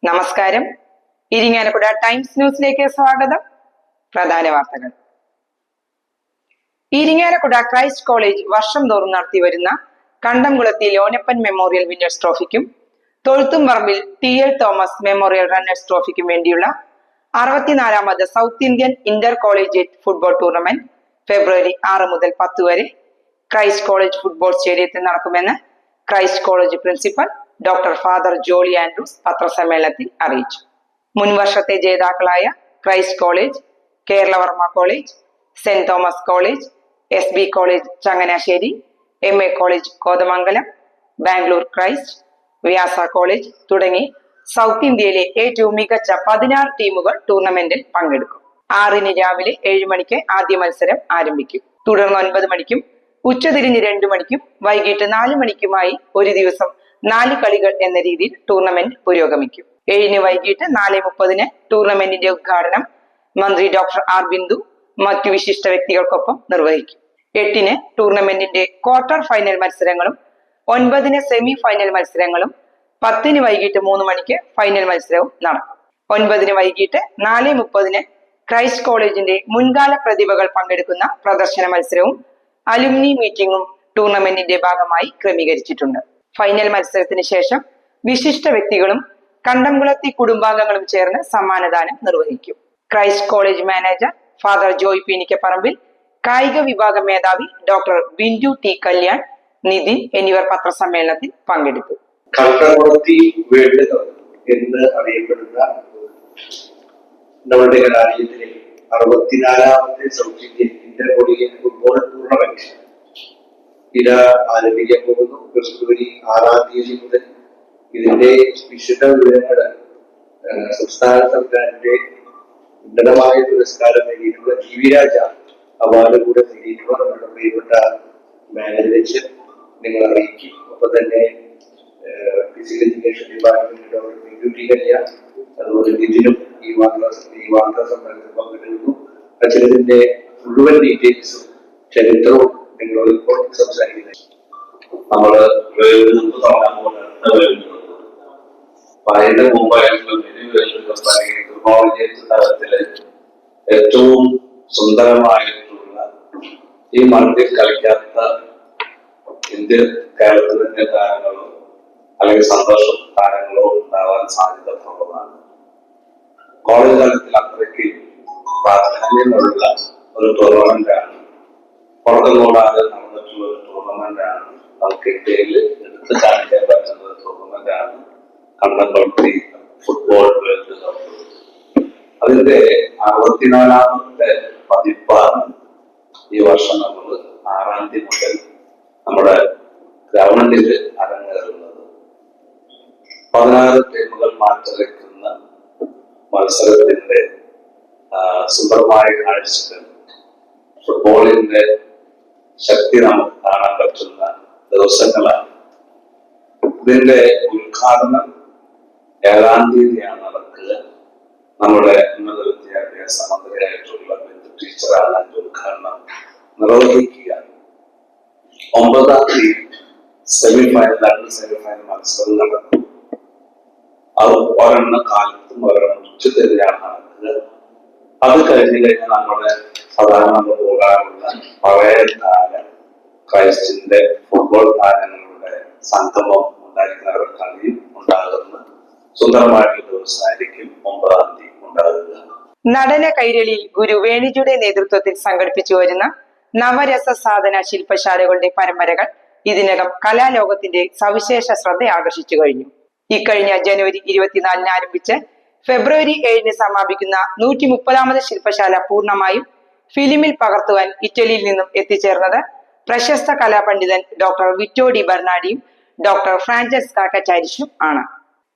നമസ്കാരം. ഇരിങ്ങാലക്കുട ടൈംസ് ന്യൂസിലേക്ക് സ്വാഗതം. പ്രധാന വാർത്തകൾ. ഇരിങ്ങാലക്കുട ക്രൈസ്റ്റ് കോളേജ് വർഷം തോറും നടത്തി വരുന്ന കണ്ടംകുളത്തി ലോനപ്പൻ മെമ്മോറിയൽ വിന്നേഴ്സ് ട്രോഫിക്കും Thozhuthumparambil TL Thomas memorial runners ട്രോഫിക്കും വേണ്ടിയുള്ള 64ാമത് south Indian intercollegiate football tournament ഫെബ്രുവരി 6 മുതൽ 10 വരെ ക്രൈസ്റ്റ് കോളേജ് ഫുട്ബോൾ സ്റ്റേഡിയത്തിൽ നടക്കുമെന്ന് Christ college principal doctor father Jolly Andrews പത്രസമ്മേളനത്തിൽ അറിയിച്ചു. മുൻ വർഷത്തെ ജേതാക്കളായ Christ college, Keralavarma college, saint Thomas college, SB college Changanassery, MA college Kothamangalam, Bangalore Christ, Vyasa college തുടങ്ങി സൗത്ത് ഇന്ത്യയിലെ ഏറ്റവും മികച്ച 16 ടീമുകൾ ടൂർണമെന്റിൽ പങ്കെടുക്കും. 6-ന് രാവിലെ 7 മണിക്ക് ആദ്യ മത്സരം ആരംഭിക്കും. തുടർന്ന് 9 മണിക്കും ഉച്ചതിരിഞ്ഞ് 2 മണിക്കും വൈകിട്ട് 4 മണിക്കുമായി ഒരു ദിവസം 4 കളികൾ എന്ന രീതിയിൽ ടൂർണമെന്റ് പുരോഗമിക്കും. 7-ന് വൈകിട്ട് 4:30-ന് ടൂർണമെന്റിന്റെ ഉദ്ഘാടനം മന്ത്രി ഡോക്ടർ R. ബിന്ദു മറ്റു വിശിഷ്ട വ്യക്തികൾക്കൊപ്പം നിർവഹിക്കും. 8-ന് ടൂർണമെന്റിന്റെ ക്വാർട്ടർ ഫൈനൽ മത്സരങ്ങളും 9-ന് സെമി ഫൈനൽ മത്സരങ്ങളും 10-ന് വൈകിട്ട് 3 മണിക്ക് ഫൈനൽ മത്സരവും നടക്കും. 9-ന് വൈകിട്ട് 4:30-ന് ക്രൈസ്റ്റ് കോളേജിന്റെ മുൻകാല പ്രതിഭകൾ പങ്കെടുക്കുന്ന പ്രദർശന മത്സരവും അലുമിനി മീറ്റിംഗും ടൂർണമെന്റിന്റെ ഭാഗമായി ക്രമീകരിച്ചിട്ടുണ്ട്. ഫൈനൽ മത്സരത്തിന് ശേഷം വിശിഷ്ട വ്യക്തികളും കണ്ടംകുളത്തി കുടുംബാംഗങ്ങളും ചേർന്ന് സമ്മാനദാനം നിർവഹിക്കും. Christ college manager father Joy Peenikkaparambil, കായിക വിഭാഗം മേധാവി ഡോക്ടർ ബിന്ദു T. കല്യാൺ, നിതിൻ എന്നിവർ പത്രസമ്മേളനത്തിൽ പങ്കെടുത്തു. കണ്ടംകുളത്തി വേൾഡ് കപ്പ് എന്ന് അറിയപ്പെടുന്ന നമ്മുടെ കലാലയത്തിലെ 64ാമത്തെ south Indian intercollegiate football tournament ഇത് ആരംഭിക്കാൻ പോകുന്നു. ഫെബ്രുവരി 6-ാം തീയതി മുതൽ ഇതിന്റെ വിശദ വിവരങ്ങൾ സംസ്ഥാന സർക്കാരിന്റെ ഉന്നതമായ പുരസ്കാരം നേടിയിട്ടുള്ള GV രാജ അവാർഡ് കൂടെ നേടിയിട്ടുള്ള നമ്മുടെ പ്രിയപ്പെട്ട മാനേജർ നിങ്ങൾ അറിയിക്കും. ഒപ്പം തന്നെ physical education department doctor Bindu T. Kalyan, അതുപോലെ ഇതിനും ഈ വാർത്താ സമ്മേളനത്തിൽ പങ്കെടുക്കുന്നു. അച്ഛനത്തിന്റെ മുഴുവൻ ഡീറ്റെയിൽസും ചരിത്രവും നിങ്ങളോട് ഇപ്പോൾ സംസാരിക്കുന്നത്. നമ്മള് അതിന്റെ മുമ്പായിട്ടുള്ള തലത്തില് ഏറ്റവും സുന്ദരമായിട്ടുള്ള ഈ മണ്ണിൽ കളിക്കാത്ത ഇന്ത്യ കേരളത്തിന്റെ താരങ്ങളോ അല്ലെങ്കിൽ സന്തോഷ താരങ്ങളോ ഉണ്ടാവാൻ സാധ്യത കുറവാണ്. കോളേജ് തലത്തിൽ അത്രയ്ക്ക് പ്രാധാന്യമുള്ള ഒരു ടൂർണമെന്റാണ്, പുറത്തു കൂടാതെ നടന്നിട്ടുള്ള ഒരു ടൂർണമെന്റാണ്. നമുക്ക് ഇന്ത്യയിൽ എടുത്തു കാണിക്കാൻ പറ്റുന്ന ഒരു ടൂർണമെന്റാണ് കണ്ടംകുളത്തി ഫുട്ബോൾ വേൾഡ് കപ്പ്. അതിന്റെ 64ാമത്തെ പതിപ്പാണ് ഈ വർഷം നമ്മൾ 6-ാം തീയതി മുതൽ നമ്മുടെ ഗ്രൗണ്ടിൽ അരങ്ങേറുന്നത്. 16 ടീമുകൾ മാറ്റിവെക്കുന്ന മത്സരത്തിന്റെ സുന്ദരമായ കാഴ്ചകൾ, ഫുട്ബോളിന്റെ ശക്തി നമുക്ക് കാണാൻ പറ്റുന്ന ദിവസങ്ങളാണ്. ഇതിന്റെ ഉദ്ഘാടനം 7-ാം തീയതിയാണ് നടക്കുക. നമ്മുടെ ഉന്നത വിദ്യാഭ്യാസ മന്ത്രിയായിട്ടുള്ള ബിന്ദു ടീച്ചറാണ് അതിന്റെ ഉദ്ഘാടനം നിർവഹിക്കുക. 9-ാം തീയതി സെമിഫൈനൽ, 2 സെമിഫൈനൽ മത്സരം നടക്കും. അത് ഒരെണ്ണം കാലത്തും ഒരെണ്ണം ഉച്ചതിരിഞ്ഞാണ് നടക്കുക. അത് കഴിഞ്ഞു കഴിഞ്ഞാൽ നമ്മുടെ സാധാരണ പോകാറുള്ള പഴയ കാല ക്രൈസ്റ്റിന്റെ ഫുട്ബോൾ താരങ്ങളുടെ സംഗമം ഉണ്ടായിരിക്കുന്ന അവരുടെ കളിയും ഉണ്ടാകുന്ന സുന്ദരമായിട്ടുള്ള ദിവസമായിരിക്കും 9-ാം തീയതി ഉണ്ടാകുക. നടന കൈരളിയിൽ ഗുരു വേണിജിയുടെ നേതൃത്വത്തിൽ സംഘടിപ്പിച്ചു വരുന്ന നവരസ സാധന ശില്പശാലകളുടെ പരമ്പരകൾ ഇതിനകം കലാലോകത്തിന്റെ സവിശേഷ ശ്രദ്ധ ആകർഷിച്ചു കഴിഞ്ഞു. ഇക്കഴിഞ്ഞ ജനുവരി 24-ന് ആരംഭിച്ച് ഫെബ്രുവരി 7-ന് സമാപിക്കുന്ന 130ാമത് ശില്പശാല പൂർണ്ണമായും ഫിലിമിൽ പകർത്തുവാൻ ഇറ്റലിയിൽ നിന്നും എത്തിച്ചേർന്നത് പ്രശസ്ത കലാപണ്ഡിതൻ ഡോക്ടർ വിറ്റോ ഡി ബെർണാഡിയും ഡോക്ടർ ഫ്രാൻസെസ്ക കച്ചാരിഷും ആണ്.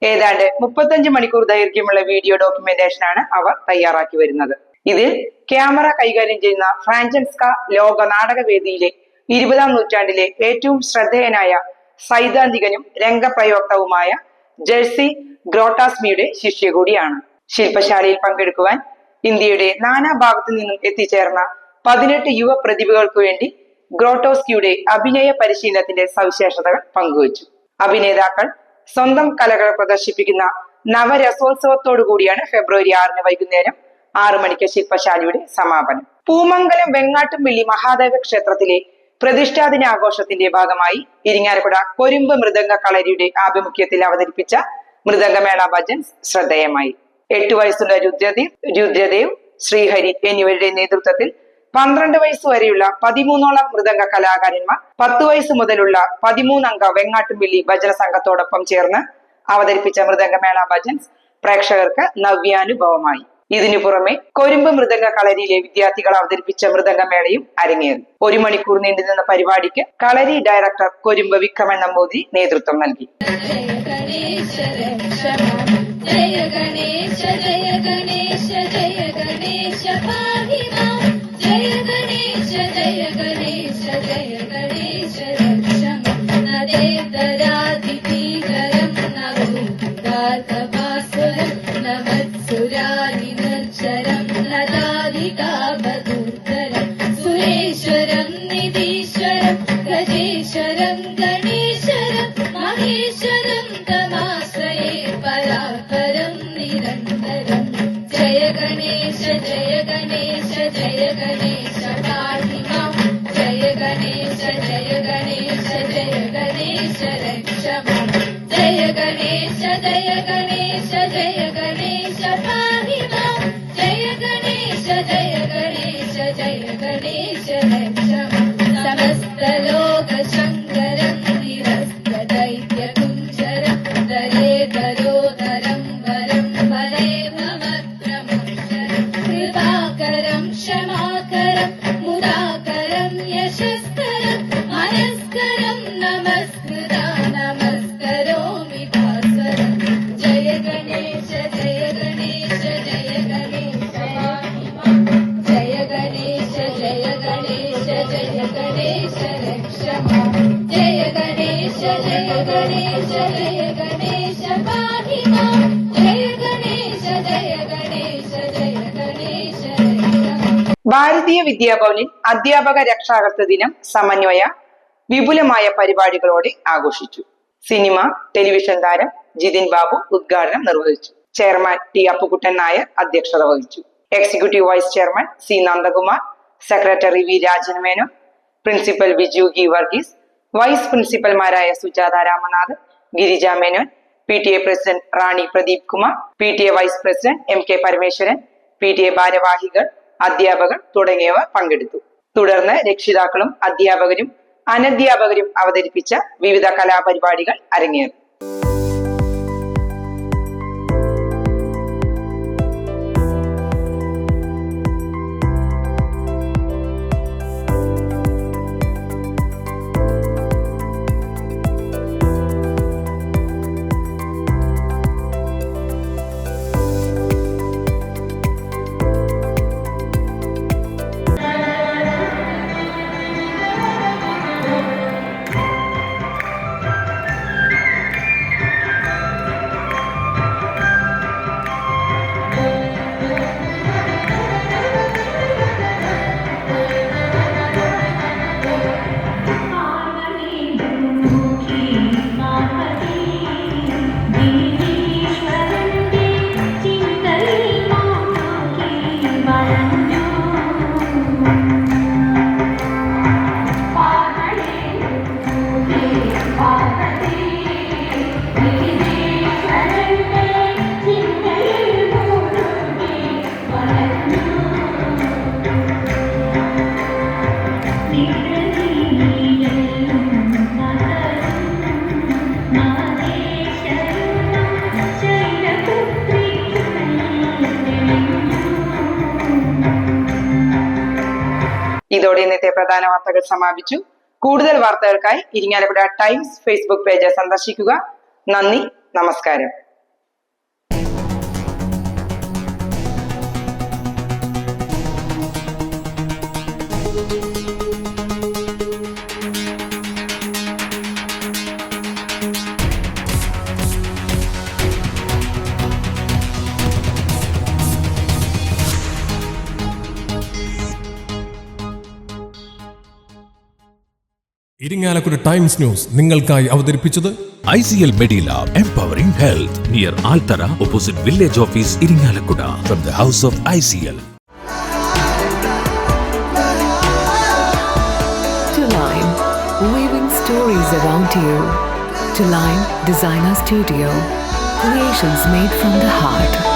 ഏതാണ്ട് 35 മണിക്കൂർ ദൈർഘ്യമുള്ള വീഡിയോ ഡോക്യുമെന്റേഷനാണ് അവർ തയ്യാറാക്കി വരുന്നത്. ഇതിൽ ക്യാമറ കൈകാര്യം ചെയ്യുന്ന ഫ്രാൻസെസ്ക ലോക നാടകവേദിയിലെ 20ാം നൂറ്റാണ്ടിലെ ഏറ്റവും ശ്രദ്ധേയനായ സൈദ്ധാന്തികനും രംഗപ്രയോക്താവുമായ ജെർസി ഗ്രോട്ടാസ്മിയുടെ ശിഷ്യ കൂടിയാണ്. ശില്പശാലയിൽ പങ്കെടുക്കുവാൻ ഇന്ത്യയുടെ നാനാഭാഗത്തു നിന്നും എത്തിച്ചേർന്ന 18 യുവ പ്രതിഭകൾക്ക് വേണ്ടി ഗ്രോട്ടോസ്കിയുടെ അഭിനയ പരിശീലനത്തിന്റെ സവിശേഷതകൾ പങ്കുവച്ചു. അഭിനേതാക്കൾ സ്വന്തം കലകൾ പ്രദർശിപ്പിക്കുന്ന നവരസോത്സവത്തോടു കൂടിയാണ് ഫെബ്രുവരി 6 വൈകുന്നേരം 6 മണിക്ക് ശില്പശാലയുടെ സമാപനം. പൂമംഗലം വെങ്ങാട്ടുംപള്ളി മഹാദേവ ക്ഷേത്രത്തിലെ പ്രതിഷ്ഠാദിന ആഘോഷത്തിന്റെ ഭാഗമായി ഇരിങ്ങാലക്കുട കൊരുമ്പ് മൃദംഗ കളരിയുടെ ആഭിമുഖ്യത്തിൽ അവതരിപ്പിച്ച മൃദംഗമേള ഭജൻസ് ശ്രദ്ധേയമായി. 8 വയസ്സുള്ള രുദ്രദേവ്, ശ്രീഹരി എന്നിവരുടെ നേതൃത്വത്തിൽ 12 വയസ്സ് വരെയുള്ള 13ഓളം മൃദംഗ കലാകാരന്മാർ 10 വയസ്സ് മുതലുള്ള 13 അംഗ വെങ്ങാട്ടുംപള്ളി ഭജന സംഘത്തോടൊപ്പം ചേർന്ന് അവതരിപ്പിച്ച മൃദംഗമേള ഭജൻസ് പ്രേക്ഷകർക്ക് നവ്യാനുഭവമായി. ഇതിനു പുറമെ കൊരുമ്പ് മൃദംഗ കളരിയിലെ വിദ്യാർത്ഥികൾ അവതരിപ്പിച്ച മൃദംഗമേളയും അരങ്ങേറി. 1 മണിക്കൂർ നീണ്ടുനിന്ന പരിപാടിക്ക് കളരി ഡയറക്ടർ കൊരുമ്പ് വിക്രമൻ നമ്പൂതിരി നേതൃത്വം നൽകി. ഭാരതീയ വിദ്യാഭവനിൽ അധ്യാപക രക്ഷാകർതൃ ദിനം സമന്വയ വിപുലമായ പരിപാടികളോടെ ആഘോഷിച്ചു. സിനിമ, ടെലിവിഷൻ താരം ജിതിൻ ബാബു ഉദ്ഘാടനം നിർവഹിച്ചു. ചെയർമാൻ ടി അപ്പുകുട്ടൻ നായർ അധ്യക്ഷത വഹിച്ചു. Executive vice chairman C Nandakumar, secretary V Rajan Menon, principal Viju ഗി വർഗീസ്, വൈസ് പ്രിൻസിപ്പൽമാരായ Sujatha Ramanathan, Girija Menon, PTA president Rani Pradeep Kumar, PTA vice president MK Parameswaran, PTA ഭാരവാഹികൾ, അധ്യാപകർ തുടങ്ങിയവർ പങ്കെടുത്തു. തുടർന്ന് രക്ഷിതാക്കളും അധ്യാപകരും അനധ്യാപകരും അവതരിപ്പിച്ച വിവിധ കലാപരിപാടികൾ അരങ്ങേറി. ഇതോടെ ഇന്നത്തെ പ്രധാന വാർത്തകൾ സമാപിച്ചു. കൂടുതൽ വാർത്തകൾക്കായി ഇരിങ്ങാലക്കുട ടൈംസ് ഫേസ്ബുക്ക് പേജ് സന്ദർശിക്കുക. നന്ദി, നമസ്കാരം. ഇരിങ്ങാലക്കുട ടൈംസ് ന്യൂസ് നിങ്ങൾക്കായി അവതരിപ്പിച്ചത് ICL Medilab, empowering health near Altara, opposite Village Office, Iringalakkuda, from the House of ICL. To Line, weaving stories around you. To Line Designer Studio, creations made from the heart.